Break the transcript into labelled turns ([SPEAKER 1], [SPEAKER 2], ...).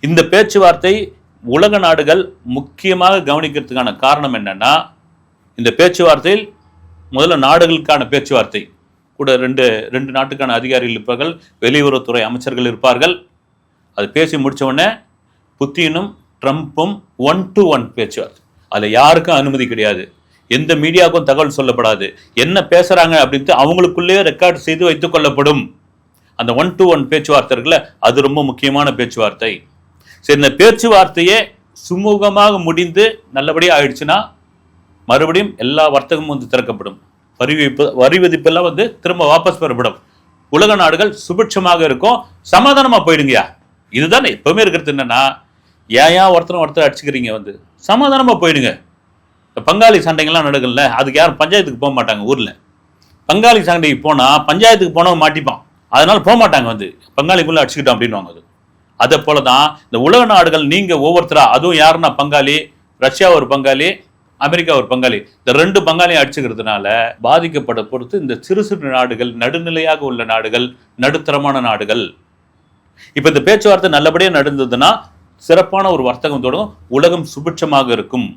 [SPEAKER 1] இந்த பேச்சுவார்த்தை உலக நாடுகள் முக்கியமாக கவனிக்கிறதுக்கான காரணம் என்னன்னா, இந்த பேச்சுவார்த்தையில் முதல்ல நாடுகளுக்கான பேச்சுவார்த்தை கூட ரெண்டு நாட்டுக்கான அதிகாரிகள் இருப்பார்கள், வெளியுறவுத்துறை அமைச்சர்கள் இருப்பார்கள். அது பேசி முடிச்ச உடனே புத்தினும் ட்ரம்ப்பும் 1-to-1 பேச்சுவார்த்தை. அதில் யாருக்கும் அனுமதி கிடையாது, எந்த மீடியாவுக்கும் தகவல் சொல்லப்படாது, என்ன பேசுறாங்க அப்படின்ட்டு அவங்களுக்குள்ளேயே ரெக்கார்ட் செய்து வைத்துக் கொள்ளப்படும். அந்த 1-to-1 பேச்சுவார்த்தை இருக்குல்ல, அது ரொம்ப முக்கியமான பேச்சுவார்த்தை. சரி, இந்த பேச்சுவார்த்தையே சுமூகமாக முடிந்து நல்லபடியாக ஆயிடுச்சுன்னா மறுபடியும் எல்லா வர்த்தகமும் வந்து திறக்கப்படும், வரி விதிப்பெல்லாம் வந்து திரும்ப வாபஸ் பெறப்படும், உலக நாடுகள் சுபிட்சமாக இருக்கும், சமாதானமா போயிடுங்கயா. இதுதான் எப்பவுமே இருக்கிறது. என்னன்னா, ஏன் ஒருத்தர் அடிச்சுக்கிறீங்க, வந்து சமாதானமா போயிடுங்க. பங்காளி சண்டைகள்லாம் நடக்கல, அதுக்கு யாரும் பஞ்சாயத்துக்கு போக மாட்டாங்க. ஊர்ல பங்காளி சண்டைக்கு போனா பஞ்சாயத்துக்கு போனவங்க மாட்டிப்பான், அதனால போக மாட்டாங்க, வந்து பங்காளிக்குள்ள அடிச்சுக்கிட்டோம் அப்படின்னு. அதை போலதான் இந்த உலக நாடுகள் நீங்க ஒவ்வொருத்தரா, அதுவும் யாருன்னா பங்காளி, ரஷ்யா ஒரு பங்காளி, அமெரிக்கா ஒரு பங்காளி, இந்த 2 பங்காளியும் அடிச்சுக்கிறதுனால பாதிக்கப்பட பொறுத்து இந்த சிறு சிறு நாடுகள், நடுநிலையாக உள்ள நாடுகள், நடுத்தரமான நாடுகள். இப்ப இந்த பேச்சுவார்த்தை நல்லபடியாக நடந்ததுன்னா சிறப்பான ஒரு வர்த்தகம் தொடங்கும், உலகம் சுபிட்சமாக இருக்கும்.